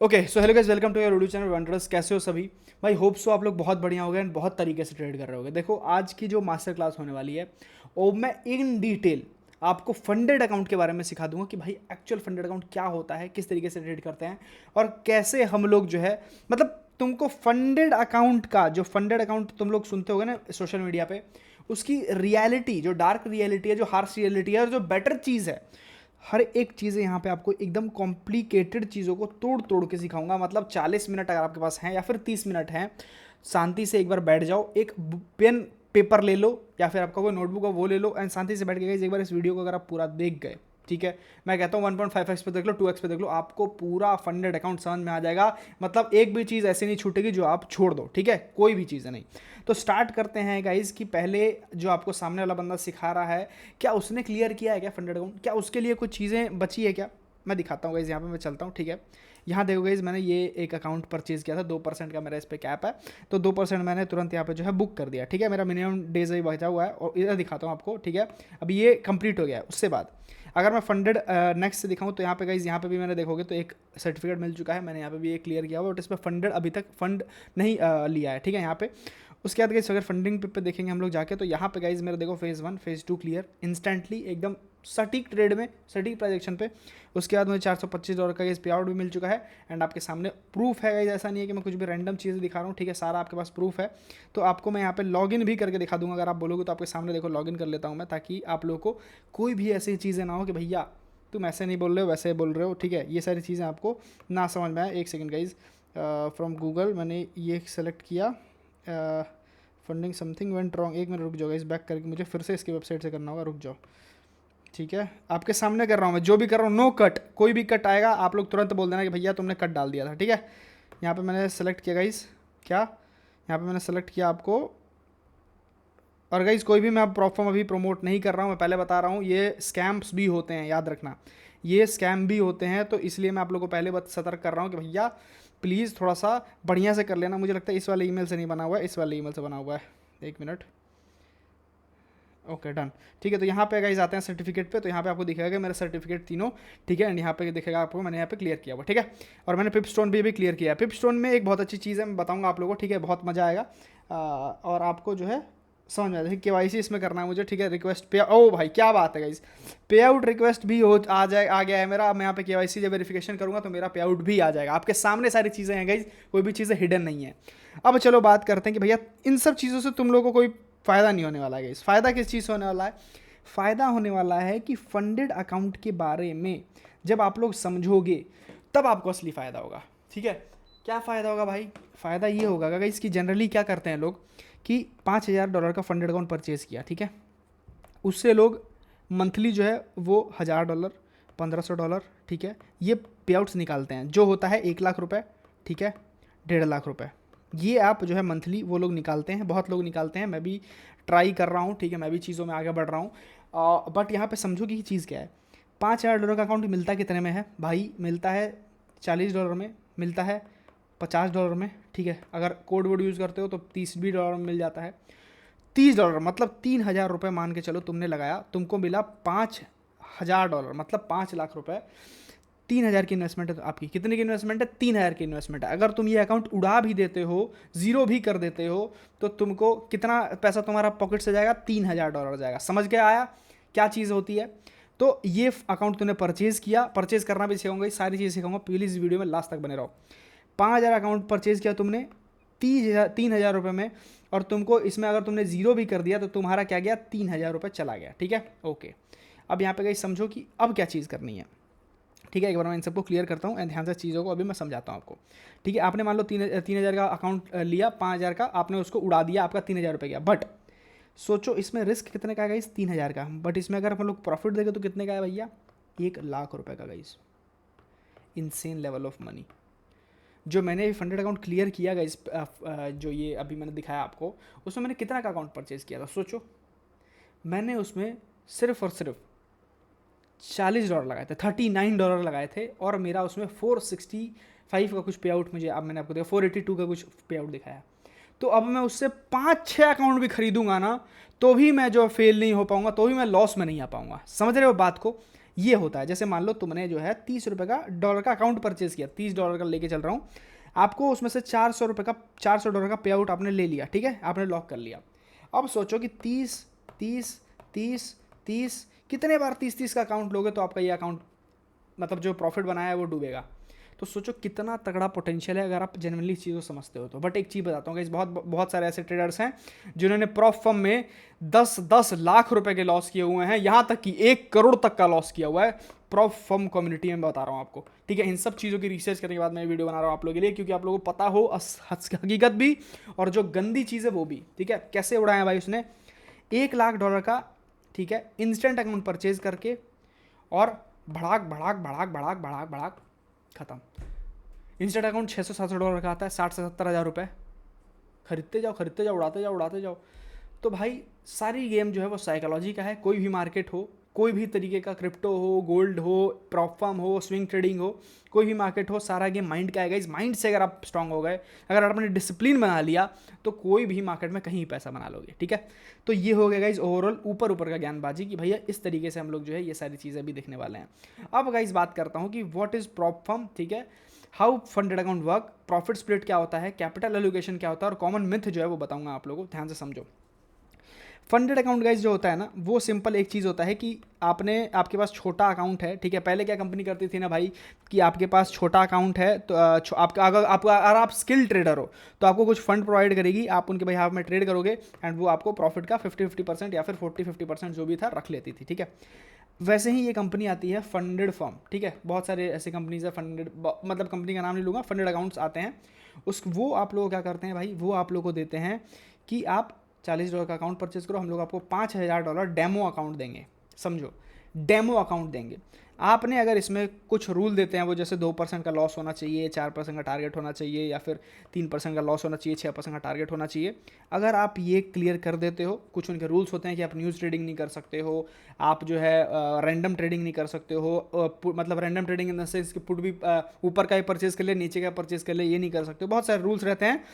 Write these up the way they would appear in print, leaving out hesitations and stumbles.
Okay so hello guys, welcome to your YouTube channel wonders. कैसे हो सभी भाई? होप सो आप लोग बहुत बढ़िया हो गए एंड बहुत तरीके से ट्रेड कर रहे होगे। देखो आज की जो मास्टर क्लास होने वाली है वो मैं इन डिटेल आपको फंडेड अकाउंट के बारे में सिखा दूंगा कि भाई एक्चुअल फंडेड अकाउंट क्या होता है, किस तरीके से ट्रेड करते हैं और कैसे हम लोग जो है मतलब तुमको फंडेड अकाउंट का जो फंडेड अकाउंट तुम लोग सुनते होगे ना सोशल मीडिया पे, उसकी रियलिटी जो डार्क रियलिटी है, जो हार्श रियलिटी है और जो बेटर चीज़ है, हर एक चीज़ यहाँ पे आपको एकदम कॉम्प्लिकेटेड चीज़ों को तोड़ तोड़ के सिखाऊंगा। मतलब 40 मिनट अगर आपके पास हैं या फिर 30 मिनट हैं, शांति से एक बार बैठ जाओ, एक पेन पेपर ले लो या फिर आपका कोई नोटबुक है वो ले लो एंड शांति से बैठ के एक बार इस वीडियो को अगर आप पूरा देख गए, ठीक है, मैं कहता हूँ 1.5x पे देख लो, 2x पे देख लो, आपको पूरा फंडेड अकाउंट समझ में आ जाएगा। मतलब एक भी चीज़ ऐसी नहीं छूटेगी जो आप छोड़ दो, ठीक है, कोई भी चीज़ नहीं। तो स्टार्ट करते हैं गाइज कि पहले जो आपको सामने वाला बंदा सिखा रहा है, क्या उसने क्लियर किया है क्या फंडेड अकाउंट, क्या उसके लिए कुछ चीज़ें बची है क्या? मैं दिखाता हूँ गाइज, यहाँ पे मैं चलता हूँ, ठीक है। यहाँ देखो गाइज, मैंने ये एक अकाउंट परचेज किया था, 2% का मेरा इस पर कैप है, तो 2% मैंने तुरंत यहाँ पे जो है बुक कर दिया, ठीक है। मेरा मिनिमम डेज अभी बचा हुआ है और इधर दिखाता हूँ आपको, ठीक है। अभी ये कंप्लीट हो गया है। उससे बाद अगर मैं फंडेड नेक्स्ट से दिखाऊँ तो यहाँ पे गाइज, यहाँ पे भी मैंने देखोगे तो एक सर्टिफिकेट मिल चुका है, मैंने यहाँ पे भी एक क्लियर किया हुआ, बट इस पर फंडेड अभी तक फंड नहीं लिया है, ठीक है, यहाँ पे। उसके बाद गाइज अगर फंडिंग पे देखेंगे हम लोग जाके, तो यहाँ पे गाइज मेरा देखो फेज़ 1 फेज़ 2 क्लियर इंस्टेंटली एकदम सटीक ट्रेड में, सटीक ट्रांजेक्शन पे। उसके बाद मुझे $425 का पे आउट भी मिल चुका है एंड आपके सामने प्रूफ है गाइज। ऐसा नहीं है कि मैं कुछ भी रैंडम चीज़ें दिखा रहा हूँ, ठीक है, सारा आपके पास प्रूफ है। तो आपको मैं यहाँ पे लॉगिन भी करके दिखा दूंगा, अगर आप बोलोगे तो आपके सामने देखो लॉगिन कर लेता हूँ मैं, ताकि आप लोगों को कोई भी ऐसी चीज़ें ना हो कि भैया तुम ऐसे नहीं बोल रहे हो वैसे बोल रहे हो, ठीक है, ये सारी चीज़ें आपको ना समझ में आए। एक सेकेंड गाइज, फ्रॉम गूगल मैंने ये सेलेक्ट किया, फंडिंग समथिंग वेंट रॉन्ग। एक मिनट रुक जाओ गाइस, बैक करके मुझे फिर से इसकी वेबसाइट से करना होगा, रुक जाओ, ठीक है। आपके सामने कर रहा हूँ मैं, जो भी कर रहा हूँ नो कट, कोई भी कट आएगा आप लोग तुरंत बोल देना कि भैया तुमने कट डाल दिया था, ठीक है। यहाँ पे मैंने सेलेक्ट किया गाइस, क्या यहाँ पे मैंने सेलेक्ट किया आपको। और गाइस कोई भी मैं प्रॉफर्म अभी प्रमोट नहीं कर रहा हूँ, मैं पहले बता रहा हूँ, ये स्कैम्स भी होते हैं, याद रखना, ये स्कैम भी होते हैं, तो इसलिए मैं आप लोगों को पहले सतर्क कर रहा हूँ कि भैया प्लीज़ थोड़ा सा बढ़िया से कर लेना। मुझे लगता है इस वाले ईमेल से नहीं बना हुआ है, इस वाले ईमेल से बना हुआ है, एक मिनट, ओके डन, ठीक है। तो यहाँ पे गाइस आते हैं सर्टिफिकेट पे, तो यहाँ पे आपको दिखेगा कि मेरा सर्टिफिकेट तीनों, ठीक है, एंड यहाँ पे दिखेगा आपको मैंने यहाँ पे क्लियर किया हुआ, ठीक है। और मैंने पिप स्टोन भी क्लियर किया है। पिप स्टोन में एक बहुत अच्छी चीज़ है, मैं बताऊँगा आप लोगों को, ठीक है, बहुत मज़ा आएगा और आपको जो है समझ में आ जाए। KYC इसमें करना है मुझे, ठीक है, रिक्वेस्ट पे, ओ भाई क्या बात है गाइस, पे आउट रिक्वेस्ट भी हो आ गया है मेरा। अब मैं यहाँ पे KYC जब वेरिफिकेशन करूँगा तो मेरा पे आउट भी आ जाएगा। आपके सामने सारी चीज़ें हैं गाइस, कोई भी चीज़ें हिडन नहीं है। अब चलो बात करते हैं कि भैया इन सब चीज़ों से तुम लोगों को कोई फ़ायदा नहीं होने वाला है गाइस। फ़ायदा किस चीज़ से होने वाला है? फ़ायदा होने वाला है कि फंडेड अकाउंट के बारे में जब आप लोग समझोगे तब आपको असली फ़ायदा होगा, ठीक है। क्या फ़ायदा होगा भाई? फ़ायदा ये होगा गाइस कि जनरली क्या करते हैं लोग कि $5000 का फंडेड अकाउंट परचेज़ किया, ठीक है, उससे लोग मंथली जो है वो $1000 $1500, ठीक है, ये पे आउट्स निकालते हैं, जो होता है 1 लाख रुपये, ठीक है, 1.5 लाख रुपये, ये आप जो है मंथली वो लोग निकालते हैं। बहुत लोग निकालते हैं, मैं भी ट्राई कर रहा हूँ, ठीक है, मैं भी चीज़ों में आगे बढ़ रहा हूँ। बट यहाँ पे समझो कि चीज़ क्या है। $5000 का अकाउंट मिलता कितने में है भाई? मिलता है $40 में, मिलता है $50 में, ठीक है, अगर कोड वोड यूज़ करते हो तो $30 में मिल जाता है। $30 मतलब $3000 मान के चलो तुमने लगाया, तुमको मिला $5000 मतलब $5 लाख। 3000 की इन्वेस्टमेंट है, तो आपकी कितने की इन्वेस्टमेंट है? 3000 की इन्वेस्टमेंट है। अगर तुम ये अकाउंट उड़ा भी देते हो, जीरो भी कर देते हो, तो तुमको कितना पैसा तुम्हारा पॉकेट से जाएगा? $3000 जाएगा। समझ के आया क्या चीज़ होती है? तो ये अकाउंट तुमने परचेज़ किया, परचेज़ करना भी सिखाऊंगा, सारी चीज़ सिखाऊंगा, प्लीज़ वीडियो में लास्ट तक बने रहो। 5000 अकाउंट परचेज़ किया तुमने 3000 रुपये में, और तुमको इसमें अगर तुमने जीरो भी कर दिया तो तुम्हारा क्या गया? $3000 चला गया, ठीक है, ओके। अब यहाँ पे गाइस समझो कि अब क्या चीज़ करनी है, ठीक है। एक बार मैं इन सबको क्लियर करता हूँ एंड ध्यान से चीज़ों को अभी मैं समझाता हूँ आपको, ठीक है। आपने मान लो 3000 का अकाउंट लिया, 5000 का आपने उसको उड़ा दिया, आपका $3000 गया। बट सोचो इसमें रिस्क कितने का है गाइस? 3000 का। बट इसमें अगर हम लोग प्रॉफिट देंगे तो कितने का है भैया? $1 लाख का guys. Insane level of money. जो मैंने फंडेड अकाउंट क्लियर किया गाइस, जो ये अभी मैंने दिखाया आपको, उसमें मैंने कितना का अकाउंट परचेज़ किया था? सोचो, मैंने उसमें सिर्फ और सिर्फ $40 लगाए थे, $39 लगाए थे, और मेरा उसमें 465 का कुछ पे आउट, मुझे अब मैंने आपको देखा 482 का कुछ पे आउट दिखाया। तो अब मैं उससे 5-6 अकाउंट भी खरीदूंगा ना, तो भी मैं जो फेल नहीं हो पाऊंगा, तो भी मैं लॉस में नहीं आ पाऊंगा। समझ रहे हो बात को? ये होता है। जैसे मान लो तुमने जो है $30 का डॉलर का अकाउंट परचेज किया, $30 का लेके चल रहा हूँ, आपको उसमें से $400 का पे आउट आपने ले लिया, ठीक है, आपने लॉक कर लिया। अब सोचो कि 30 30 30 30 कितने बार 30 का अकाउंट लोगे तो आपका ये अकाउंट मतलब जो प्रॉफिट बनाया है वो डूबेगा। तो सोचो कितना तगड़ा पोटेंशियल है अगर आप जेन्युइनली चीज़ को समझते हो तो। बट एक चीज़ बताता हूँ गाइस, बहुत बहुत सारे ऐसे ट्रेडर्स हैं जिन्होंने प्रॉप फर्म में 10-10 लाख रुपए के लॉस किए हुए हैं, यहाँ तक कि 1 करोड़ तक का लॉस किया हुआ है प्रॉप फर्म कम्युनिटी में, बता रहा हूँ आपको, ठीक है। इन सब चीज़ों की रिसर्च करने के बाद मैं वीडियो बना रहा हूँ आप लोगों के लिए, क्योंकि आप लोगों को पता हो हकीकत भी और जो गंदी चीज़ है वो भी, ठीक है। कैसे उड़ाया भाई उसने $1 लाख का, ठीक है, इंस्टेंट अकाउंट परचेज करके, और भड़ाक भड़ाक भड़ाक भड़ाक भड़ाक भड़ाक खत्म। इंस्टेंट अकाउंट $600-700 का आता है, 60 से 70 हज़ार रुपये, खरीदते जाओ उड़ाते जाओ। तो भाई सारी गेम जो है वो साइकोलॉजी का है। कोई भी मार्केट हो, कोई भी तरीके का क्रिप्टो हो, गोल्ड हो, प्रॉप फर्म हो, स्विंग ट्रेडिंग हो, कोई भी मार्केट हो, सारा गेम माइंड का आएगा। इस माइंड से अगर आप स्ट्रांग हो गए, अगर आपने डिसिप्लिन बना लिया, तो कोई भी मार्केट में कहीं पैसा बना लोगे, ठीक है। तो ये हो गया गाइज ओवरऑल ऊपर का ज्ञानबाजी कि भैया इस तरीके से हम लोग जो है ये सारी चीज़ें भी देखने वाले हैं। अब गाइज बात करता हूँ कि व्हाट इज़ प्रॉप फर्म, ठीक है, how funded account work, profit split क्या होता है, कैपिटल एलोकेशन क्या होता है, और कॉमन मिथ जो है वो बताऊंगा आप लोगों को, ध्यान से समझो। फंडेड अकाउंट गाइज जो होता है ना, वो सिंपल एक चीज़ होता है कि आपके पास छोटा अकाउंट है, ठीक है। पहले क्या कंपनी करती थी ना भाई, कि आपके पास छोटा अकाउंट है तो आपका अगर आप स्किल ट्रेडर हो तो आपको कुछ फंड प्रोवाइड करेगी, आप उनके बिहाफ में ट्रेड करोगे, एंड वो आपको प्रॉफिट का 50-50% या फिर 40-50% जो भी था रख लेती थी, ठीक है। वैसे ही ये कंपनी आती है फंडेड फर्म, ठीक है। बहुत सारे ऐसे कंपनीज है फंडेड, मतलब कंपनी का नाम नहीं लूँगा, फंडेड अकाउंट्स आते हैं। वो आप लोग क्या करते हैं भाई, वो आप लोग को देते हैं कि आप $40 का अकाउंट परचेज करो, हम लोग आपको $5000 डेमो अकाउंट देंगे, समझो, डेमो अकाउंट देंगे। आपने अगर इसमें कुछ रूल देते हैं वो, जैसे 2% का लॉस होना चाहिए, 4% का टारगेट होना चाहिए, या फिर 3% का लॉस होना चाहिए, 6% का टारगेट होना चाहिए। अगर आप ये क्लियर कर देते हो, कुछ उनके रूल्स होते हैं कि आप न्यूज़ ट्रेडिंग नहीं कर सकते हो, आप जो है रैंडम ट्रेडिंग नहीं कर सकते हो, मतलब random trading in the sense कि पुट भी ऊपर का ही परचेज कर ले, नीचे का परचेज कर ले, ये नहीं कर सकते हो। बहुत सारे रूल्स रहते हैं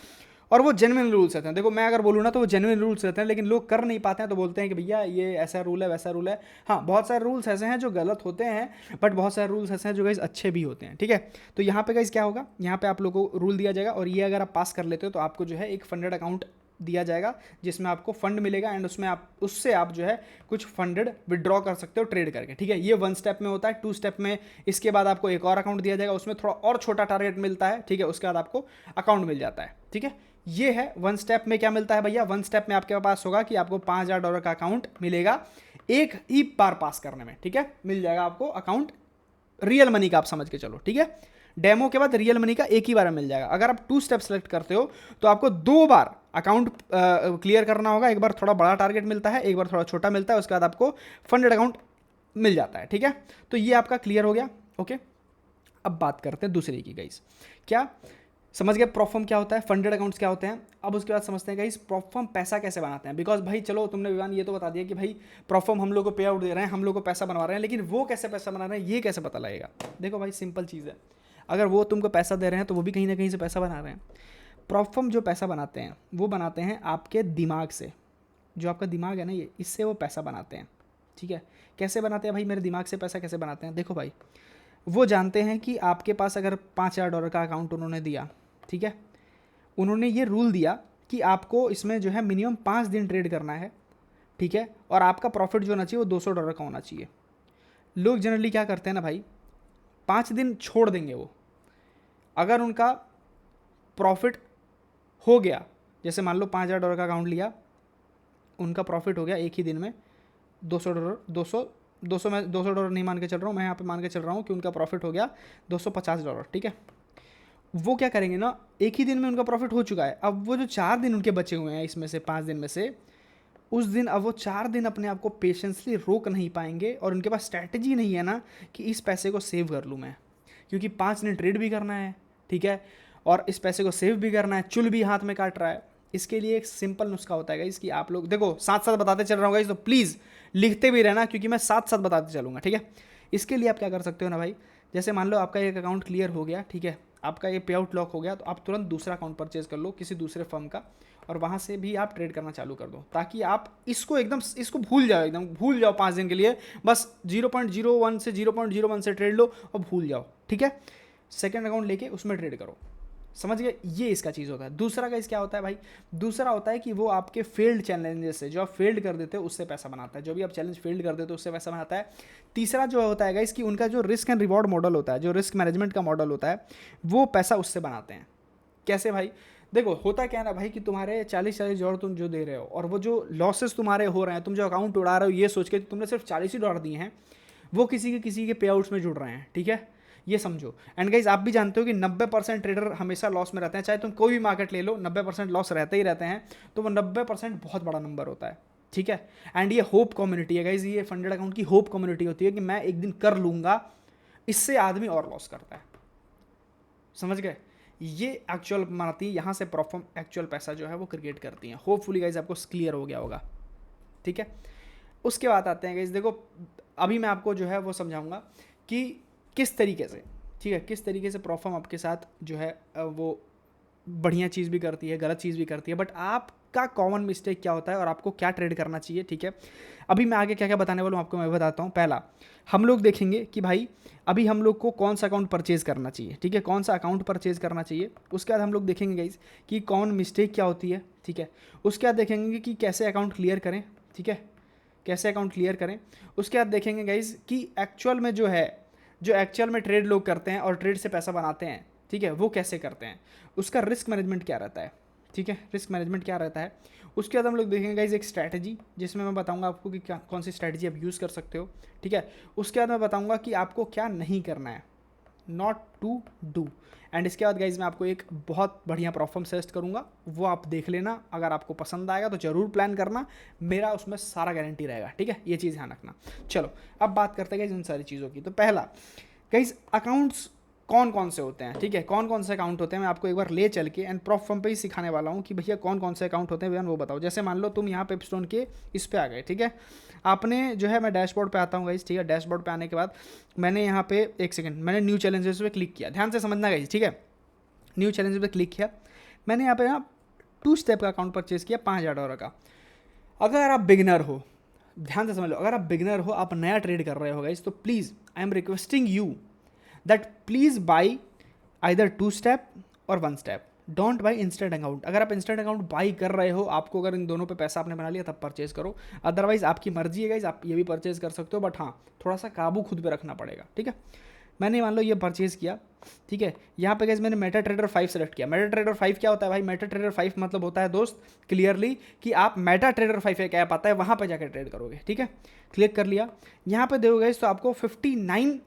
और वो जेन्युइन रूल्स रहते हैं। देखो मैं अगर बोलूँ ना तो वो जेन्युइन रूल्स रहते हैं, लेकिन लोग कर नहीं पाते हैं, तो बोलते हैं कि भैया ये ऐसा रूल है, वैसा रूल है। हाँ, बहुत सारे रूल्स ऐसे हैं जो गलत होते हैं, बट बहुत सारे रूल्स ऐसे हैं जो गाइस अच्छे भी होते हैं, ठीक है। तो यहाँ पे गाइस क्या होगा, यहाँ पे आप लोगों को रूल दिया जाएगा, और ये अगर आप पास कर लेते हो तो आपको जो है एक फंडेड अकाउंट दिया जाएगा, जिसमें आपको फंड मिलेगा, एंड उससे आप जो है कुछ फंडेड विड्रॉ कर सकते हो ट्रेड करके, ठीक है। ये 1 स्टेप में होता है। 2 स्टेप में इसके बाद आपको एक और अकाउंट दिया जाएगा, उसमें थोड़ा और छोटा टारगेट मिलता है, ठीक है। उसके बाद आपको अकाउंट मिल जाता है, ठीक है। ये है 1 स्टेप में क्या मिलता है भैया। 1 स्टेप में आपके पास होगा कि आपको $5000 का अकाउंट मिलेगा एक ही बार पास करने में, ठीक है। मिल जाएगा आपको अकाउंट रियल मनी का, आप समझ के चलो, ठीक है। डेमो के बाद रियल मनी का एक ही बार में मिल जाएगा। अगर आप 2 स्टेप सेलेक्ट करते हो तो आपको 2 बार अकाउंट क्लियर करना होगा। एक बार थोड़ा बड़ा टारगेट मिलता है, एक बार थोड़ा छोटा मिलता है, उसके बाद आपको फंडेड अकाउंट मिल जाता है, ठीक है। तो ये आपका क्लियर हो गया, ओके। अब बात करते हैं दूसरे की गाइस, क्या समझ गए प्रॉप फर्म क्या होता है, फंडेड अकाउंट्स क्या होते हैं। अब उसके बाद समझते हैं गाइस प्रॉप फर्म पैसा कैसे बनाते हैं। बिकॉज भाई चलो तुमने विवान ये तो बता दिया कि भाई प्रॉप फर्म हम लोग को पे आउट दे रहे हैं, हम लोग को पैसा बनवा रहे हैं, लेकिन वो कैसे पैसा बना रहे हैं ये कैसे पता लगेगा। देखो भाई सिंपल चीज़ है, अगर वो तुमको पैसा दे रहे हैं तो वो भी कहीं ना कहीं से पैसा बना रहे हैं। प्रॉप फर्म जो पैसा बनाते हैं वो बनाते हैं आपके दिमाग से। जो आपका दिमाग है ना, ये इससे वो पैसा बनाते हैं, ठीक है। कैसे बनाते हैं भाई, मेरे दिमाग से पैसा कैसे बनाते हैं, देखो भाई वो जानते हैं कि आपके पास अगर $5000 का अकाउंट उन्होंने दिया, ठीक है, उन्होंने ये रूल दिया कि आपको इसमें जो है मिनिमम 5 दिन ट्रेड करना है, ठीक है, और आपका प्रॉफिट जो होना चाहिए वो $200 का होना चाहिए। लोग जनरली क्या करते हैं ना भाई, 5 दिन छोड़ देंगे वो। अगर उनका प्रॉफिट हो गया, जैसे मान लो $5000 का अकाउंट लिया, उनका प्रॉफिट हो गया एक ही दिन में $200, 200 मैं $200 नहीं मान के चल रहा हूँ, मैं यहाँ पे मान के चल रहा हूँ कि उनका प्रॉफिट हो गया $250, ठीक है। वो क्या करेंगे ना, एक ही दिन में उनका प्रॉफिट हो चुका है। अब वो जो 4 दिन उनके बचे हुए हैं इसमें से 5 दिन में से, उस दिन अब वो 4 दिन अपने आप को पेशेंसली रोक नहीं पाएंगे, और उनके पास स्ट्रैटेजी नहीं है ना कि इस पैसे को सेव कर लूँ मैं, क्योंकि 5 दिन ट्रेड भी करना है, ठीक है, और इस पैसे को सेव भी करना है, चुल भी हाथ में काट रहा है। इसके लिए एक सिंपल नुस्खा होता है गाइस कि आप लोग देखो साथ साथ बताते चल रहा हूँ गाइस, तो प्लीज़ लिखते भी रहना, क्योंकि मैं साथ साथ बताते चलूँगा, ठीक है। इसके लिए आप क्या कर सकते हो ना भाई, जैसे मान लो आपका एक अकाउंट क्लियर हो गया, ठीक है, आपका ये पे आउट लॉक हो गया तो आप तुरंत दूसरा अकाउंट परचेज कर लो किसी दूसरे फर्म का, और वहाँ से भी आप ट्रेड करना चालू कर दो, ताकि आप इसको भूल जाओ, एकदम भूल जाओ 5 दिन के लिए, बस 0.01 से 0.01 से ट्रेड लो और भूल जाओ, ठीक है। सेकेंड अकाउंट लेके उसमें ट्रेड करो, समझ गए, ये इसका चीज़ होता है। दूसरा गाइस क्या होता है भाई, दूसरा होता है कि वो आपके फेल्ड चैलेंजेस से, जो आप फेल्ड कर देते हो उससे पैसा बनाता है, जो भी आप चैलेंज फेल्ड कर देते हो उससे पैसा बनाता है। तीसरा जो होता है गाइस कि उनका जो रिस्क एंड रिवॉर्ड मॉडल होता है, जो रिस्क मैनेजमेंट का मॉडल होता है, वो पैसा उससे बनाते हैं। कैसे भाई, देखो होता क्या है ना भाई कि तुम्हारे 40 डॉलर तुम जो दे रहे हो, और वो जो लॉसेस तुम्हारे हो रहे हैं, तुम जो अकाउंट उड़ा रहे हो ये सोच के तुमने सिर्फ 40 ही डॉलर दिए हैं, वो किसी के पे आउट्स में जुड़ रहे हैं, ठीक है, ये समझो। एंड गाइज आप भी जानते हो कि 90% ट्रेडर हमेशा लॉस में रहते हैं, चाहे तुम कोई भी मार्केट ले लो 90% लॉस रहते ही रहते हैं, तो वो 90% बहुत बड़ा नंबर होता है, ठीक है। एंड ये होप कम्युनिटी है गाइज, ये फंडेड अकाउंट की होप कम्युनिटी होती है कि मैं एक दिन कर लूँगा, इससे आदमी और लॉस करता है, समझ गए। ये एक्चुअल बनाती है, यहाँ से प्रॉफिट एक्चुअल पैसा जो है वो क्रिएट करती हैं। होपफुली गाइज आपको क्लियर हो गया होगा, ठीक है। उसके बाद आते हैं गाइज, देखो अभी मैं आपको जो है वो समझाऊंगा कि किस तरीके से, ठीक है, किस तरीके से प्रॉफर्म आपके साथ जो है वो बढ़िया चीज़ भी करती है, गलत चीज़ भी करती है, बट आपका कॉमन मिस्टेक क्या होता है और आपको क्या ट्रेड करना चाहिए, ठीक है। अभी मैं आगे क्या क्या बताने वाला हूँ आपको मैं बताता हूँ। पहला हम लोग देखेंगे कि भाई अभी हम लोग को कौन सा अकाउंट परचेज़ करना चाहिए, ठीक है, कौन सा अकाउंट परचेज़ करना चाहिए। उसके बाद हम लोग देखेंगे गाइस कि कौन मिस्टेक क्या होती है, ठीक है। उसके बाद देखेंगे कि कैसे अकाउंट क्लियर करें, ठीक है, कैसे अकाउंट क्लियर करें। उसके बाद देखेंगे गाइस कि एक्चुअल में जो है, जो एक्चुअल में ट्रेड लोग करते हैं और ट्रेड से पैसा बनाते हैं, ठीक है, वो कैसे करते हैं, उसका रिस्क मैनेजमेंट क्या रहता है, ठीक है, रिस्क मैनेजमेंट क्या रहता है। उसके बाद हम लोग देखेंगे गाइस एक स्ट्रैटेजी, जिसमें मैं बताऊंगा आपको कि क्या कौन सी स्ट्रैटेजी आप यूज़ कर सकते हो, ठीक है। उसके बाद मैं बताऊंगा कि आपको क्या नहीं करना है, नॉट टू डू। एंड इसके बाद गाइज मैं आपको एक बहुत बढ़िया परफॉर्म सजेस्ट करूंगा, वो आप देख लेना, अगर आपको पसंद आएगा तो ज़रूर प्लान करना, मेरा उसमें सारा गारंटी रहेगा, ठीक है, ये चीज़ ध्यान रखना। चलो अब बात करते हैं गाइज इन सारी चीज़ों की। तो पहला गाइज अकाउंट्स कौन कौन से होते हैं, ठीक है, कौन कौन से अकाउंट होते हैं, मैं आपको एक बार ले चल के एंड प्रॉफर्म पे ही सिखाने वाला हूँ कि भैया कौन कौन से अकाउंट होते हैं भैया वो बताओ। जैसे मान लो तुम यहाँ पिपस्टोन के इस पे आ गए, ठीक है, आपने जो है, मैं डैशबोर्ड पे आता हूँ गाइज, ठीक है, डैशबोर्ड पे आने के बाद मैंने यहाँ पे एक सेकंड मैंने न्यू चैलेंजेस पे क्लिक किया, ध्यान से समझना गाइज, ठीक है, न्यू चैलेंजेस पे क्लिक किया मैंने, यहाँ पे 2 स्टेप का अकाउंट परचेज किया $5000 का। अगर आप बिगिनर हो, ध्यान से समझ लो, अगर आप बिगिनर हो, आप नया ट्रेड कर रहे हो गाइज, तो please I am requesting you that please by either 2 step और 1 step, don't buy instant account. अगर आप इंस्टेंट अकाउंट बाई कर रहे हो, आपको अगर इन दोनों पे पैसा आपने बना लिया तब परचेज करो, अदरवाइज आपकी मर्जी है गाइज, आप ये भी परचेज कर सकते हो, बट हाँ थोड़ा सा काबू खुद पे रखना पड़ेगा, ठीक है। मैंने मान लो ये परचेज़ किया, ठीक है, यहाँ पे गाइस मैंने मेटा ट्रेडर 5 सेलेक्ट किया। मेटा ट्रेडर 5 क्या होता है भाई, मेटा ट्रेडर 5 मतलब होता है दोस्त क्लियरली कि आप मेटा ट्रेडर 5 एक ऐप आता है, वहाँ पे जाकर ट्रेड करोगे, ठीक है। क्लिक कर लिया, यहाँ पे देखोगे गाइस तो आपको $59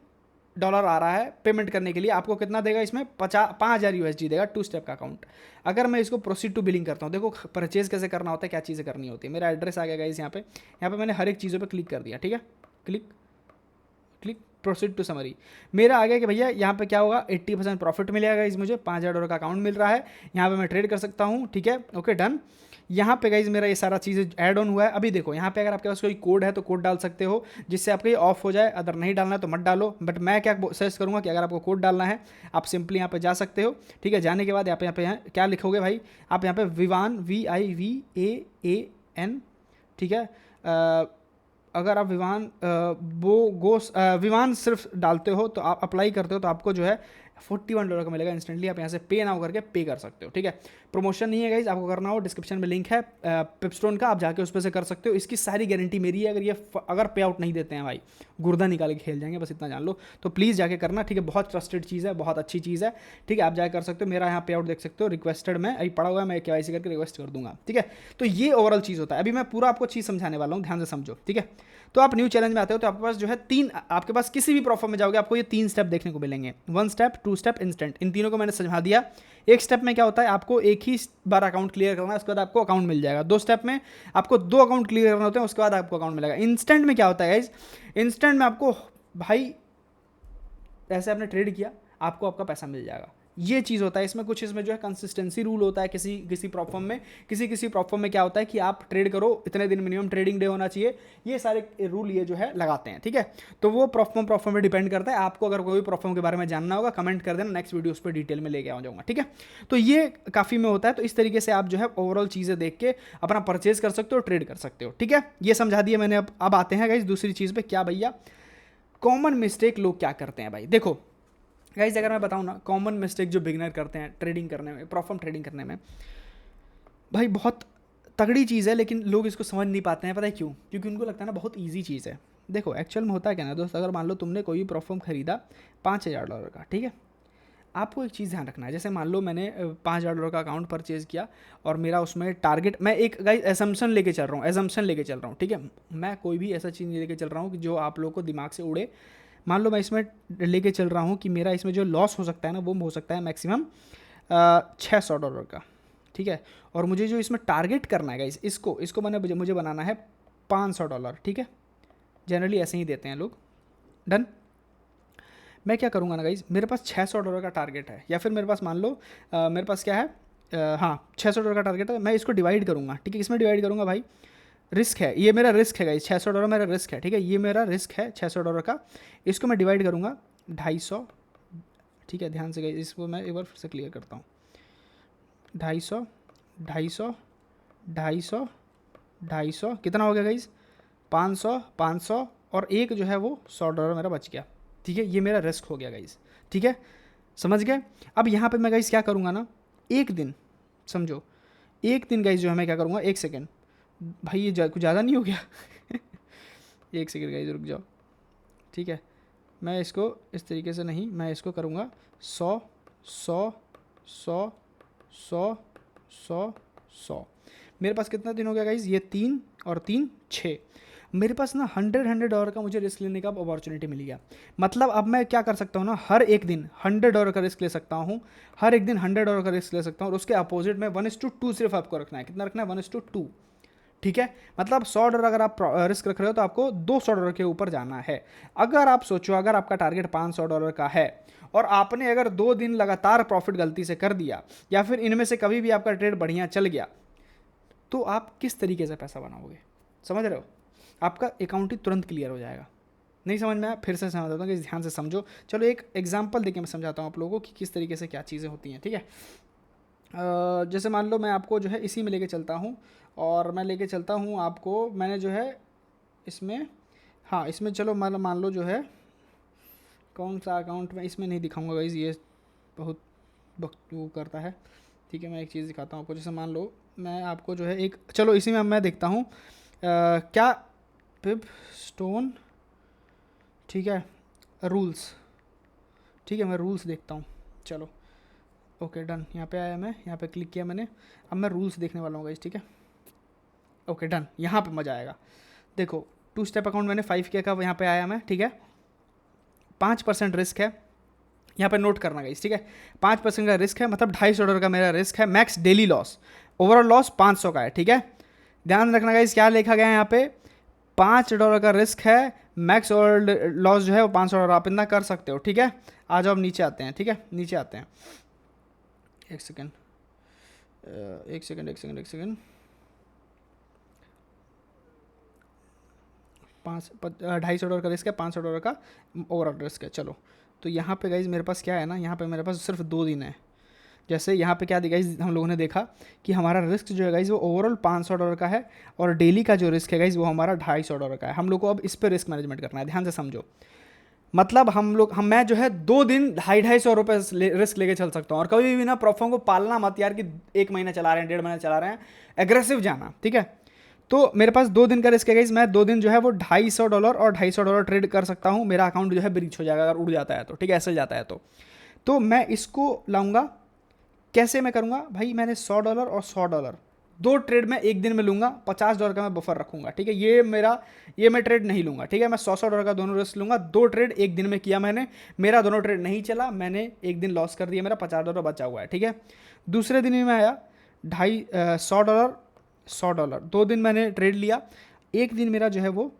आ रहा है पेमेंट करने के लिए। आपको कितना देगा इसमें, 5,000 USD देगा 2 स्टेप का अकाउंट। अगर मैं इसको प्रोसीड टू बिलिंग करता हूँ, देखो परचेज कैसे करना होता है, क्या चीज़ें करनी होती है। मेरा एड्रेस आ गया गाइस यहाँ पे मैंने हर एक चीज़ों पर क्लिक कर दिया, ठीक है, क्लिक प्रोसीड टू समरी। मेरा आ गया कि भैया यहाँ पे क्या होगा, 80% प्रॉफिट मिलेगा गाइज, मुझे $5,000 का अकाउंट मिल रहा है, यहाँ पे मैं ट्रेड कर सकता हूँ, ठीक है, ओके डन। यहाँ पे गाइज मेरा ये सारा चीज़ ऐड ऑन हुआ है। अभी देखो यहाँ पे अगर आपके पास कोई कोड है तो कोड डाल सकते हो जिससे आपका ये ऑफ हो जाए, अगर नहीं डालना है तो मत डालो, बट मैं क्या सजेस्ट करूँगा कि अगर आपको कोड डालना है आप सिंपली यहाँ पे जा सकते हो, ठीक है। जाने के बाद यहाँ पे क्या लिखोगे भाई, आप यहाँ पे विवान VIVAAN, ठीक है, अगर आप विवान सिर्फ डालते हो तो आप अप्लाई करते हो तो आपको जो है $41 का मिलेगा इंस्टेंटली। आप यहाँ से पे नाउ करके पे कर सकते हो, ठीक है। प्रमोशन नहीं है गाइज, आपको करना हो डिस्क्रिप्शन में लिंक है पिपस्टोन का, आप जाके उस पर से कर सकते हो। इसकी सारी गारंटी मेरी है, अगर पे आउट नहीं देते हैं भाई गुर्दा निकाल के खेल जाएंगे, बस इतना जान लो। तो प्लीज़ जाके करना, ठीक है, बहुत ट्रस्टेड चीज़ है, बहुत अच्छी चीज़ है, ठीक है, आप जाके कर सकते हो। मेरा यहाँ पे आउट देख सकते हो, रिक्वेस्टेड में अभी पड़ा हुआ है, मैं KYC करके रिक्वेस्ट कर दूंगा, ठीक है। तो ये ओवरऑल चीज़ होता है। अभी मैं पूरा आपको चीज़ समझाने वाला हूँ, ध्यान से समझो, ठीक है। तो आप न्यू चैलेंज में आते हो तो आपके पास जो है आपके पास किसी भी प्रॉफर्म में जाओगे आपको ये 3 स्टेप देखने को मिलेंगे, 1 स्टेप, 2 स्टेप, इंस्टेंट। इन तीनों को मैंने समझा दिया। एक स्टेप में क्या होता है, आपको एक ही बार अकाउंट क्लियर करना है, उसके बाद आपको अकाउंट मिल जाएगा। 2 स्टेप में आपको 2 अकाउंट क्लियर करना होते हैं, उसके बाद आपको अकाउंट मिलेगा। इंस्टेंट में क्या होता है गाइज, इंस्टेंट में आपको भाई ऐसे आपने ट्रेड किया, आपको आपका पैसा मिल जाएगा, ये चीज़ होता है इसमें। कुछ इसमें जो है कंसिस्टेंसी रूल होता है किसी किसी प्रॉप फर्म में। किसी प्रॉप फर्म में क्या होता है कि आप ट्रेड करो, इतने दिन मिनिमम ट्रेडिंग डे होना चाहिए, ये सारे रूल ये जो है लगाते हैं, ठीक है। तो वो प्रॉप फर्म पे डिपेंड करता है। आपको अगर कोई प्रॉप फर्म के बारे में जानना होगा कमेंट कर देना, नेक्स्ट वीडियो उस पर डिटेल में लेके आ जाऊँगा, ठीक है। तो ये काफ़ी में होता है। तो इस तरीके से आप जो है ओवरऑल चीज़ें देख के अपना परचेज कर सकते हो, ट्रेड कर सकते हो, ठीक है। ये समझा दिया मैंने। अब आते हैं गाइस दूसरी चीज़ पे। क्या भैया कॉमन मिस्टेक लोग क्या करते हैं भाई? देखो गाइस, अगर मैं बताऊं ना, कॉमन मिस्टेक जो बिगिनर करते हैं ट्रेडिंग करने में, प्रॉप फर्म ट्रेडिंग करने में, भाई बहुत तगड़ी चीज़ है, लेकिन लोग इसको समझ नहीं पाते हैं। पता है क्यों? क्योंकि उनको लगता है ना बहुत ईजी चीज़ है। देखो एक्चुअल में होता है क्या ना दोस्त, अगर मान लो तुमने कोई प्रॉप फर्म खरीदा $5000 का, ठीक है। आपको एक चीज़ ध्यान रखना है। जैसे मान लो मैंने $5000 का अकाउंट परचेज़ किया और मेरा उसमें टारगेट, मैं एक गाइस एजम्पशन लेके चल रहा हूँ, ठीक है। मैं कोई भी ऐसा चीज़ नहीं लेके चल रहा हूँ कि जो आप लोगों को दिमाग से उड़े। मान लो मैं इसमें लेके चल रहा हूँ कि मेरा इसमें जो लॉस हो सकता है ना, वो हो सकता है मैक्सिमम $600 का, ठीक है। और मुझे जो इसमें टारगेट करना है गाइस, इसको मुझे बनाना है $500, ठीक है। जनरली ऐसे ही देते हैं लोग। डन। मैं क्या करूँगा ना गाइज, मेरे पास $600 का टारगेट है, या फिर मेरे पास मान लो मेरे पास क्या है, हाँ $600 का टारगेट है। मैं इसको डिवाइड करूँगा, ठीक है। इसमें डिवाइड करूँगा भाई, रिस्क है, ये मेरा रिस्क है गाइज, $600 मेरा रिस्क है, ठीक है। ये मेरा रिस्क है $600 का। इसको मैं डिवाइड करूँगा 250, ठीक है। ध्यान से गाइज, इसको मैं एक बार फिर से क्लियर करता हूँ। 250, 250, 250, 250, कितना हो गया गाइज? 500, 500 और एक जो है वो $100 मेरा बच गया, ठीक है। ये मेरा रिस्क हो गया गाइज, ठीक है। समझ गए? अब यहाँ पे मैं गाइज क्या करूँगा ना, एक दिन समझो, एक दिन गाइज जो है मैं क्या करूँगा, एक सेकेंड भाई, ये कुछ ज़्यादा नहीं हो गया? एक सेकेंड गाइज रुक जाओ, ठीक है। मैं इसको इस तरीके से नहीं, मैं इसको करूँगा 100, 100, 100, 100, 100, 100। मेरे पास कितना दिन हो गया गाइज? ये 3 और 3 6। मेरे पास ना $100 का मुझे रिस्क लेने का अपॉर्चुनिटी मिल गया। मतलब अब मैं क्या कर सकता हूँ ना, हर एक दिन $100 का रिस्क ले सकता हूँ, हर एक दिन $100 का रिस्क ले सकता हूँ। और उसके अपोजिट में 1:2 सिर्फ आपको रखना है। कितना रखना है? 1:2, ठीक है। मतलब $100 अगर आप रिस्क रख रहे हो तो आपको $200 के ऊपर जाना है। अगर आप सोचो, अगर आपका टारगेट $500 का है और आपने अगर 2 दिन लगातार प्रॉफिट गलती से कर दिया, या फिर इनमें से कभी भी आपका ट्रेड बढ़िया चल गया, तो आप किस तरीके से पैसा बनाओगे? समझ रहे हो? आपका अकाउंट ही तुरंत क्लियर हो जाएगा। नहीं समझ में आया? फिर से समझाता हूँ कि ध्यान से समझो। चलो एक एग्जांपल देके मैं समझाता हूँ आप लोगों को कि किस तरीके से क्या चीज़ें होती हैं, ठीक है। जैसे मान लो मैं आपको जो है इसी में लेके चलता हूँ, और मैं लेके चलता हूँ आपको, मैंने जो है इसमें, हाँ इसमें चलो मान लो जो है कौन सा अकाउंट मैं इसमें नहीं दिखाऊंगा गाइस, ये बहुत वक्त वो करता है, ठीक है। मैं एक चीज़ दिखाता हूँ आपको। जैसे मान लो मैं आपको जो है एक, चलो इसी में मैं देखता हूँ क्या पिप स्टोन, ठीक है, रूल्स, ठीक है। मैं रूल्स देखता हूँ, चलो ओके डन। यहाँ पे आया, मैं यहाँ पे क्लिक किया मैंने, अब मैं रूल्स देखने वाला हूँ गाइस, ठीक है। Okay done. यहाँ पे मज़ा आएगा। देखो 2 स्टेप अकाउंट मैंने 5K का यहाँ पे आया मैं, ठीक है। 5% रिस्क है, यहाँ पे नोट करना गाइस, ठीक है। 5% का रिस्क है, मतलब $250 का मेरा रिस्क है। Max daily loss, overall loss 500 का है, ठीक है। ध्यान रखना गाइस, क्या लिखा गया है यहाँ पे, $5 का रिस्क है, मैक्स ओवरऑल लॉस जो है वो $500। आप इतना कर सकते हो, ठीक है। आ जाओ, अब नीचे आते हैं, ठीक है। नीचे आते हैं, एक सेकेंड, एक सेकेंड, एक सेकेंड, एक सेकेंड। $250 का रिस्क है, $500 का ओवरऑल रिस्क है। चलो तो यहाँ पे गाइज मेरे पास क्या है ना, यहाँ पे मेरे पास सिर्फ 2 दिन है। जैसे यहाँ पे क्या गाइज हम लोगों ने देखा कि हमारा रिस्क जो है गाइज वो ओवरऑल $500 का है, और डेली का जो रिस्क है गाइज वो हमारा $250 का है। हम लोग को अब इस पर रिस्क मैनेजमेंट करना है, ध्यान से समझो। मतलब मैं जो है 2 दिन $250 रिस्क लेके चल सकता हूँ। और कभी भी ना प्रॉफिट को पालना मत यार कि 1 महीना चला रहे हैं, 1.5 महीना चला रहे हैं, एग्रेसिव जाना, ठीक है। तो मेरे पास 2 दिन का रिस्क है गाइस, मैं 2 दिन जो है वो $250 और $250 ट्रेड कर सकता हूँ। मेरा अकाउंट जो है ब्रीच हो जाएगा अगर उड़ जाता है तो, ठीक है, ऐसे जाता है तो मैं इसको लाऊंगा। कैसे मैं करूँगा भाई, मैंने $100 और $100 2 ट्रेड में एक दिन में लूँगा। $50 का मैं बफर रखूँगा, ठीक है। ये मैं ट्रेड नहीं लूँगा, ठीक है। मैं $100 का दोनों रिस्क लूँगा। 2 ट्रेड एक दिन में किया मैंने, मेरा दोनों ट्रेड नहीं चला, मैंने एक दिन लॉस कर दिया, मेरा $50 बचा हुआ है, ठीक है। दूसरे दिन में आया $100, $100 2 दिन मैंने ट्रेड लिया। एक दिन मेरा जो है वो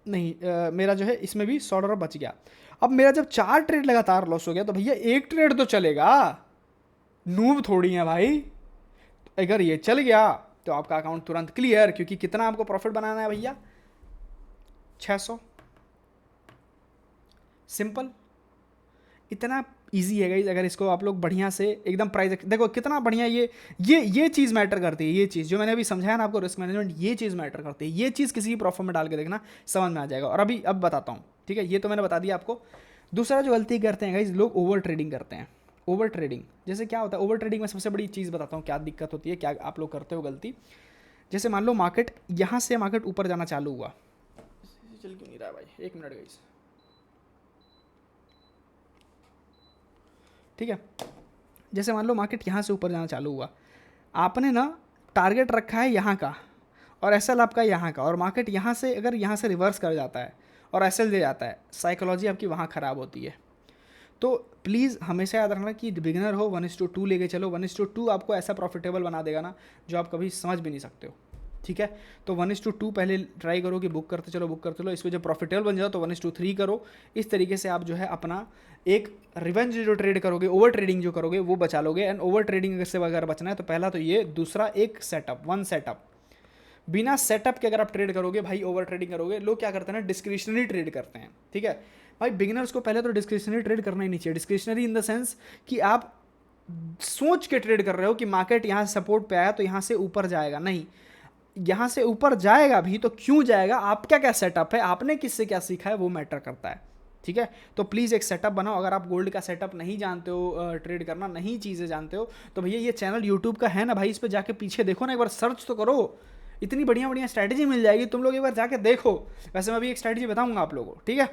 नहीं मेरा जो है इसमें भी $100 बच गया। अब मेरा जब 4 ट्रेड लगातार लॉस हो गया तो भैया एक ट्रेड तो चलेगा, नूब थोड़ी है भाई। अगर ये चल गया तो आपका अकाउंट तुरंत क्लियर, क्योंकि कितना आपको प्रॉफिट बनाना है भैया, 600। सिंपल, इतना इजी है गाइस। अगर इसको आप लोग बढ़िया से एकदम प्राइस, देखो कितना बढ़िया ये चीज़ मैटर करती है। ये चीज़ जो मैंने अभी समझाया ना आपको, रिस्क मैनेजमेंट, ये चीज़ मैटर करती है। ये चीज़ किसी भी प्रॉफिट में डाल के देखना, समझ में आ जाएगा। और अब बताता हूँ, ठीक है, ये तो मैंने बता दिया आपको। दूसरा जो गलती करते हैं गाइस, लोग ओवर ट्रेडिंग करते हैं। ओवर ट्रेडिंग जैसे क्या होता है, ओवर ट्रेडिंग में सबसे बड़ी चीज़ बताता हूँ क्या दिक्कत होती है, क्या आप लोग करते हो गलती। जैसे मान लो मार्केट यहाँ से मार्केट ऊपर जाना चालू हुआ, चल क्यों नहीं रहा भाई, 1 मिनट गाइस, ठीक है। जैसे मान लो मार्केट यहाँ से ऊपर जाना चालू हुआ, आपने ना टारगेट रखा है यहाँ का और एसएल आपका यहाँ का, और मार्केट यहाँ से अगर यहाँ से रिवर्स कर जाता है और एसएल दे जाता है, साइकोलॉजी आपकी वहाँ ख़राब होती है। तो प्लीज़ हमेशा याद रखना कि बिगिनर हो 1:2 लेके चलो। 1:2 आपको ऐसा प्रॉफिटेबल बना देगा ना जो आप कभी समझ भी नहीं सकते हो, ठीक है। तो 1:2 पहले ट्राई करो कि बुक करते चलो। इसमें जब प्रॉफिटेबल बन जाओ तो 1:3 करो। इस तरीके से आप जो है अपना एक रिवेंज जो ट्रेड करोगे, ओवर ट्रेडिंग जो करोगे वो बचा लोगे। एंड ओवर ट्रेडिंग से अगर बचना है तो पहला तो ये, दूसरा एक सेटअप। बिना सेटअप के अगर आप ट्रेड करोगे भाई, ओवर ट्रेडिंग करोगे। लोग क्या करते हैं ना, डिस्क्रिशनरी ट्रेड करते हैं, ठीक है भाई। बिगिनर्स को पहले तो डिस्क्रिशनरी ट्रेड करना ही नहीं चाहिए। डिस्क्रिशनरी इन द सेंस कि आप सोच के ट्रेड कर रहे हो कि मार्केट यहाँ सपोर्ट पे आया तो यहाँ से ऊपर जाएगा, नहीं, यहाँ से ऊपर जाएगा भी तो क्यों जाएगा, आपका क्या सेटअप है, आपने किससे क्या सीखा है, वो मैटर करता है, ठीक है। तो प्लीज़ एक सेटअप बनाओ। अगर आप गोल्ड का सेटअप नहीं जानते हो, ट्रेड करना नहीं चीज़ें जानते हो, तो भैया ये चैनल यूट्यूब का है ना भाई, इस पर जाके पीछे देखो ना, एक बार सर्च तो करो, इतनी बढ़िया बढ़िया स्ट्रैटेजी मिल जाएगी, तुम लोग एक बार जाके देखो। वैसे मैं अभी एक स्ट्रैटेजी बताऊंगा आप लोगों को, ठीक है।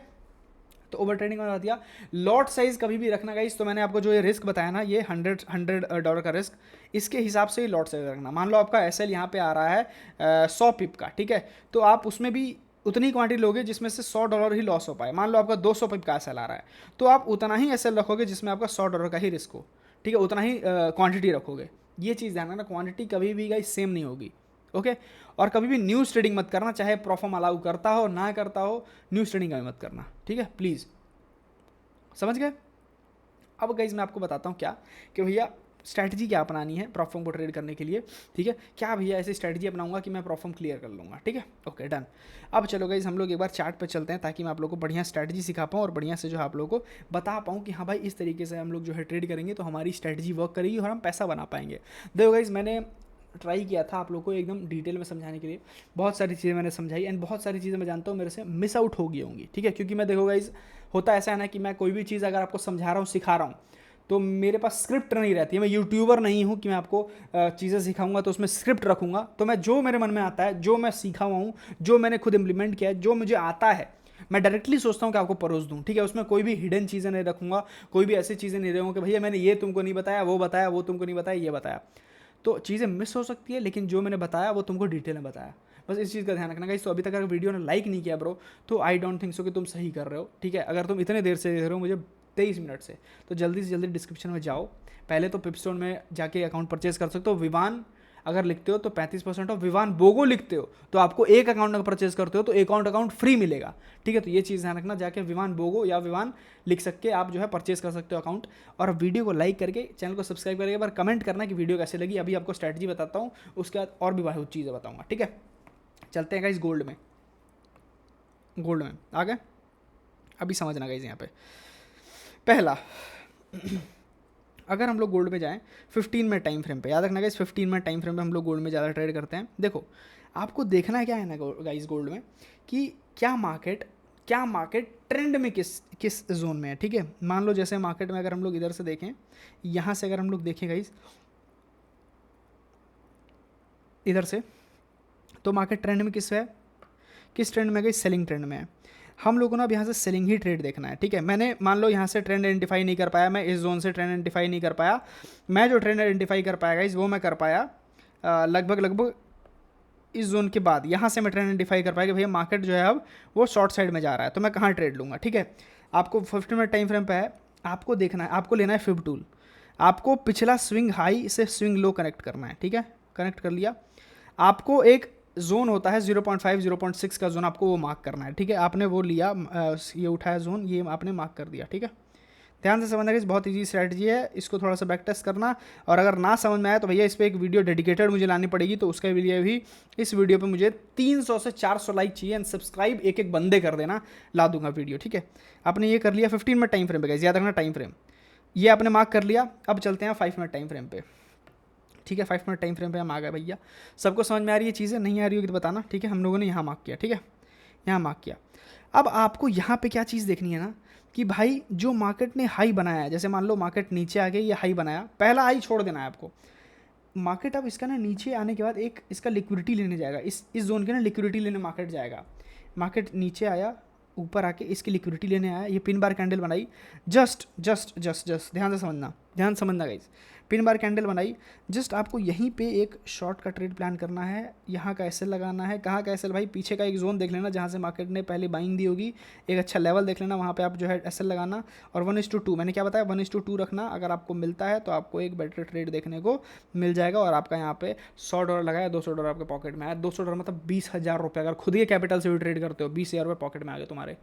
तो ओवर ट्रेडिंग में बता दिया। लॉट साइज कभी भी रखना गाइस, तो मैंने आपको जो ये रिस्क बताया ना, ये $100 का रिस्क, इसके हिसाब से ही लॉट साइज रखना। मान लो आपका एसएल यहाँ पे आ रहा है 100 पिप का, ठीक है, तो आप उसमें भी उतनी क्वांटिटी लोगे जिसमें से $100 ही लॉस हो पाए। मान लो आपका 200 पिप का एसएल आ रहा है, तो आप उतना ही एसएल रखोगे जिसमें आपका $100 का ही रिस्क हो, ठीक है, उतना ही क्वांटिटी रखोगे। ये चीज़ ध्यान रखना, क्वांटिटी कभी भी गाइस सेम नहीं होगी, ओके। और कभी भी न्यूज़ ट्रेडिंग मत करना, चाहे प्रॉफर्म अलाउ करता हो ना करता हो, न्यूज़ ट्रेडिंग कभी मत करना, ठीक है, प्लीज़, समझ गए। अब गाइस मैं आपको बताता हूँ क्या कि भैया स्ट्रैटेजी क्या अपनानी है प्रॉफर्म को ट्रेड करने के लिए, ठीक है। क्या भैया ऐसी स्ट्रैटेजी अपनाऊंगा कि मैं प्रॉफर्म क्लियर कर लूँगा, ठीक है, ओके डन। अब चलो गाइस हम लोग एक बार चार्ट पे चलते हैं, ताकि मैं आप लोगों को बढ़िया स्ट्रैटेजी सिखा पाऊँ और बढ़िया से जो है आप लोगों को बता पाऊँ कि हाँ भाई इस तरीके से हम लोग जो है ट्रेड करेंगे तो हमारी स्ट्रैटेजी वर्क करेगी और हम पैसा बना पाएंगे। देखो गाइस मैंने ट्राई किया था आप लोग को एकदम डिटेल में समझाने के लिए, बहुत सारी चीज़ें मैंने समझाई, एंड बहुत सारी चीज़ें मैं जानता हूँ मेरे से मिस आउट हो गई होंगी, ठीक है। क्योंकि मैं देखो गाइस होता ऐसा है ना कि मैं कोई भी चीज़ अगर आपको समझा रहा हूँ, सिखा रहा हूँ, तो मेरे पास स्क्रिप्ट नहीं रहती है। मैं यूट्यूबर नहीं हूँ कि मैं आपको चीज़ें सिखाऊंगा तो उसमें स्क्रिप्ट रखूँगा। तो मैं जो मेरे मन में आता है, जो मैं सीखा हुआ हूँ, जो मैंने खुद इम्प्लीमेंट किया है, जो मुझे आता है, मैं डायरेक्टली सोचता हूँ कि आपको परोस दूँ, ठीक है। उसमें कोई भी हिडन चीज़ें नहीं रखूँगा, कोई भी ऐसी चीज़ें नहीं रहूँगा कि भैया मैंने ये तुमको नहीं बताया, वो तुमको नहीं बताया, ये बताया। तो चीज़ें मिस हो सकती है, लेकिन जो मैंने बताया वो तुमको डिटेल में बताया, बस इस चीज़ का ध्यान रखना गाइस। तो अभी तक अगर वीडियो ने लाइक नहीं किया ब्रो, तो आई डोंट थिंक सो कि तुम सही कर रहे हो, ठीक है। अगर तुम इतने देर से देख रहे हो मुझे 23 मिनट से, तो जल्दी से जल्दी डिस्क्रिप्शन में जाओ, पहले तो पिपस्टोन में जाके अकाउंट परचेज कर सकते हो। विवान अगर लिखते हो तो 35% ऑफ, विवान बोगो लिखते हो तो आपको एक अकाउंट अगर परचेज करते हो तो एक अकाउंट फ्री मिलेगा, ठीक है। तो ये चीज़ ध्यान रखना, जाके विवान बोगो या विवान लिख सकते आप जो है परचेज कर सकते हो अकाउंट। और वीडियो को लाइक करके चैनल को सब्सक्राइब करके एक बार कमेंट करना कि वीडियो कैसे लगी। अभी आपको स्ट्रैटेजी बताता हूँ, उसके बाद और भी बहुत चीज़ें बताऊँगा, ठीक है। चलते हैं गाइस गोल्ड में आ गए। अभी समझना गाइस यहाँ पे पहला अगर हम लोग गोल्ड में जाएं 15 मिनट टाइम फ्रेम पे, याद रखना गाइस 15 मिनट टाइम फ्रेम पे हम लोग गोल्ड में ज़्यादा ट्रेड करते हैं। देखो आपको देखना क्या है ना गाइस गोल्ड में, कि क्या मार्केट ट्रेंड में किस जोन में है, ठीक है। मान लो जैसे मार्केट में अगर हम लोग इधर से देखें, यहाँ से अगर हम लोग देखें गाइस इधर से, तो मार्केट ट्रेंड में किस ट्रेंड में गई, सेलिंग ट्रेंड में है। हम लोगों ने अब यहाँ से सेलिंग ही ट्रेड देखना है, ठीक है। मैंने मान लो यहाँ से ट्रेंड आइडेंटिफाई नहीं कर पाया, मैं इस जोन से ट्रेंड आइडेंटिफाई नहीं कर पाया, मैं जो ट्रेंड आइडेंटिफाई कर पाया गाइस वो मैं कर पाया लगभग इस जोन के बाद। यहाँ से मैं ट्रेंड आइडेंटिफाई कर पाया कि भैया मार्केट जो है अब वो शॉर्ट साइड में जा रहा है, तो मैं कहाँ ट्रेड लूँगा, ठीक है। आपको 15 मिनट टाइम फ्रेम पे है, आपको देखना है, आपको लेना है फिब टूल, आपको पिछला स्विंग हाई से स्विंग लो कनेक्ट करना है, ठीक है। कनेक्ट कर लिया, आपको एक जोन होता है 0.5 0.6 का जोन, आपको वो मार्क करना है, ठीक है। आपने वो लिया, ये उठाया जोन, ये आपने मार्क कर दिया, ठीक है। ध्यान से समझना कि बहुत ईजी स्ट्रैटेजी है, इसको थोड़ा सा बैक टेस्ट करना। और अगर ना समझ में आया तो भैया इस पर एक वीडियो डेडिकेटेड मुझे लानी पड़ेगी, तो उसके लिए भी इस वीडियो पे मुझे 300 से 400 लाइक चाहिए एंड सब्सक्राइब एक एक बंदे कर देना, ला दूंगा वीडियो, ठीक है। आपने ये कर लिया 15 मिनट टाइम फ्रेम पे, याद रखना टाइम फ्रेम, ये आपने मार्क कर लिया। अब चलते हैं 5 मिनट टाइम फ्रेम पे, ठीक है। 5 मिनट टाइम फ्रेम पे हम आ गए भैया। सबको समझ में आ रही है चीज़ें, नहीं आ रही होगी तो बताना, ठीक है। हम लोगों ने यहाँ मार्क किया, ठीक है, यहाँ मार्क किया। अब आपको यहाँ पे क्या चीज़ देखनी है ना, कि भाई जो मार्केट ने हाई बनाया है, जैसे मान लो मार्केट नीचे आ गई, ये हाई बनाया, पहला हाई छोड़ देना है आपको। मार्केट अब इसका ना नीचे आने के बाद एक इसका लिक्विडिटी लेने जाएगा, इस जोन के ना लिक्विडिटी लेने मार्केट जाएगा। मार्केट नीचे आया, ऊपर आके इसकी लिक्विडिटी लेने आया, ये पिन बार कैंडल बनाई, जस्ट जस्ट जस्ट जस्ट ध्यान से समझना, ध्यान समझना गाइस, पिन बार कैंडल बनाई। जस्ट आपको यहीं पे एक शॉर्ट का ट्रेड प्लान करना है, यहाँ का एसएल लगाना है। कहाँ का एसएल भाई, पीछे का एक जोन देख लेना जहाँ से मार्केट ने पहले बाइंग दी होगी, एक अच्छा लेवल देख लेना, वहाँ पे आप जो है एसएल लगाना। और 1:2, मैंने क्या बताया, 1:2 रखना। अगर आपको मिलता है तो आपको एक बेटर ट्रेड देखने को मिल जाएगा। और आपका यहाँ पे $100 लगाया, $200 आपके पॉकेट में आया। $200 मतलब 20,000 रुपये, अगर खुद के कैपिटल से भी ट्रेड करते हो 20,000 रुपये पॉकेट में आ गए तुम्हारे।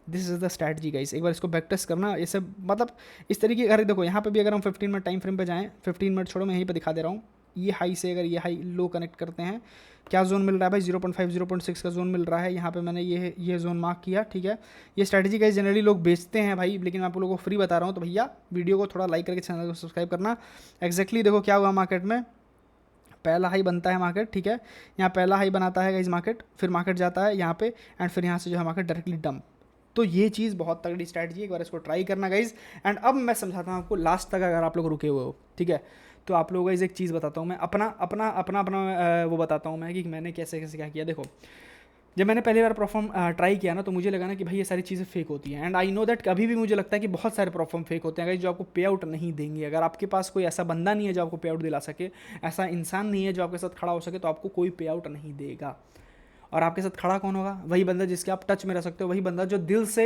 This is the strategy guys, एक बार इसको बैक टेस्ट करना। ये मतलब इस तरीके, अगर देखो यहाँ पे भी अगर हम 15 मिनट टाइम फ्रेम पे जाएँ, 15 मिनट छोड़ो, मैं यहीं पे दिखा दे रहा हूँ। ये हाई से अगर ये हाई लो कनेक्ट करते हैं, क्या जोन मिल रहा है भाई, 0.5 0.6 का जोन मिल रहा है। यहाँ पे मैंने ये जोन मार्क किया, ठीक है। ये स्ट्रैटेजी गाइस जनरली लोग बेचते हैं भाई, लेकिन मैं आप लोगों को फ्री बता रहा हूँ। तो भैया वीडियो को थोड़ा लाइक करके चैनल को सब्सक्राइब करना। एक्जैक्टली देखो क्या हुआ मार्केट में, पहला हाई बनता है मार्केट, ठीक है। यहाँ पहला हाई बनाता है गाइस मार्केट, फिर मार्केट जाता है यहाँ पे, एंड फिर यहाँ से जो है मार्केट डायरेक्टली डंप। तो ये चीज़ बहुत तगड़ी स्ट्रैटेजी है, एक बार इसको ट्राई करना गाइज। एंड अब मैं समझाता हूँ आपको लास्ट तक, अगर आप लोग रुके हुए हो, ठीक है। तो आप लोगों गाइज एक चीज़ बताता हूँ मैं, अपना वो बताता हूँ मैं कि मैंने कैसे कैसे क्या किया। देखो, जब मैंने पहली बार परफॉर्म ट्राई किया ना, तो मुझे लगा ना कि भाई ये सारी चीज़ें फेक होती हैं। एंड आई नो दैट कभी भी मुझे लगता है कि बहुत सारे परफॉर्म फेक होते हैं गाइज, जो आपको पे आउट नहीं देंगे। अगर आपके पास कोई ऐसा बंदा नहीं है जो आपको पे आउट दिला सके, ऐसा इंसान नहीं है जो आपके साथ खड़ा हो सके, तो आपको कोई पे आउट नहीं देगा। और आपके साथ खड़ा कौन होगा, वही बंदा जिसके आप टच में रह सकते हो, वही बंदा जो दिल से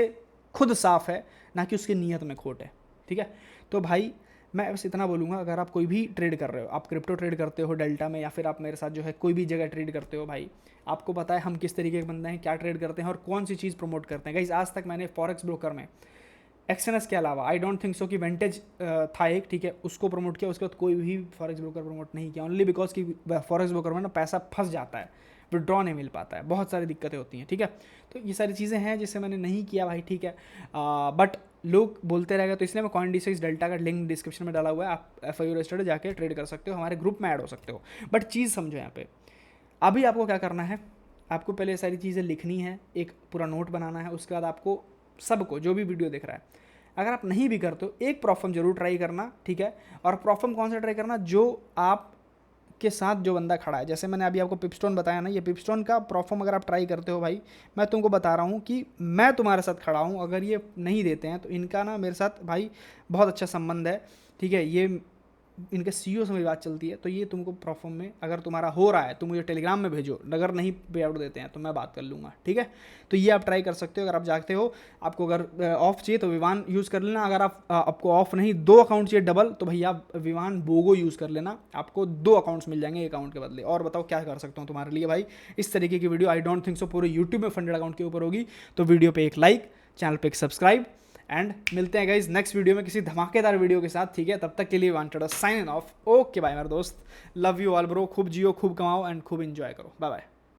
खुद साफ है, ना कि उसकी नीयत में खोट है, ठीक है। तो भाई मैं बस इतना बोलूँगा, अगर आप कोई भी ट्रेड कर रहे हो, आप क्रिप्टो ट्रेड करते हो डेल्टा में, या फिर आप मेरे साथ जो है कोई भी जगह ट्रेड करते हो, भाई आपको पता है हम किस तरीके के बंदे हैं, क्या ट्रेड करते हैं और कौन सी चीज़ प्रमोट करते हैं। गाइस आज तक मैंने फॉरेक्स ब्रोकर में एक्सएनएस के अलावा आई डोंट थिंक सो कि वेंटेज था एक, ठीक है, उसको प्रमोट किया, उसके बाद कोई भी फॉरेक्स ब्रोकर प्रमोट नहीं किया। ओनली बिकॉज कि फॉरेक्स ब्रोकर में ना पैसा फंस जाता है, विड्रॉ नहीं मिल पाता है, बहुत सारी दिक्कतें होती हैं, ठीक है। तो ये सारी चीज़ें हैं जिससे मैंने नहीं किया भाई, ठीक है। बट लोग बोलते रहेगा, तो इसलिए मैं CoinDesk डेल्टा का लिंक डिस्क्रिप्शन में डाला हुआ है, आप FIU रजिस्टर्ड जाके ट्रेड कर सकते हो, हमारे ग्रुप में ऐड हो सकते हो। बट चीज़ समझो यहाँ पे, अभी आपको क्या करना है, आपको पहले सारी चीज़ें लिखनी है, एक पूरा नोट बनाना है। उसके बाद आपको सबको, जो भी वीडियो देख रहा है, अगर आप नहीं भी करते हो, एक प्रॉफर्म जरूर ट्राई करना, ठीक है। और प्रॉफर्म कौन सा ट्राई करना, जो आप के साथ जो बंदा खड़ा है। जैसे मैंने अभी आपको पिपस्टोन बताया ना, ये पिपस्टोन का प्रॉफर्म अगर आप ट्राई करते हो भाई, मैं तुमको बता रहा हूँ कि मैं तुम्हारे साथ खड़ा हूँ। अगर ये नहीं देते हैं तो इनका ना मेरे साथ भाई बहुत अच्छा संबंध है, ठीक है। ये इनके CEO से मेरी बात चलती है, तो ये तुमको प्रॉफर्म में अगर तुम्हारा हो रहा है तो मुझे टेलीग्राम में भेजो, अगर नहीं पे आउट देते हैं तो मैं बात कर लूँगा, ठीक है। तो ये आप ट्राई कर सकते हो। अगर आप जागते हो, आपको अगर ऑफ चाहिए तो विवान यूज़ कर लेना। अगर आपको ऑफ नहीं, 2 अकाउंट चाहिए डबल, तो भैया आप विवान बोगो यूज़ कर लेना, आपको 2 अकाउंट्स मिल जाएंगे एक अकाउंट के बदले। और बताओ क्या कर सकता हूँ तुम्हारे लिए भाई, इस तरीके की video I don't think so पूरे यूट्यूब में फंडेड अकाउंट के ऊपर होगी। तो वीडियो पे एक लाइक, चैनल पे एक सब्सक्राइब, एंड मिलते हैं गाइज नेक्स्ट वीडियो में किसी धमाकेदार वीडियो के साथ, ठीक है। तब तक के लिए wanted sign off, okay bye मेरे दोस्त, लव यू ऑल ब्रो, खूब जियो, खूब कमाओ एंड खूब एंजॉय करो, बाय बाय।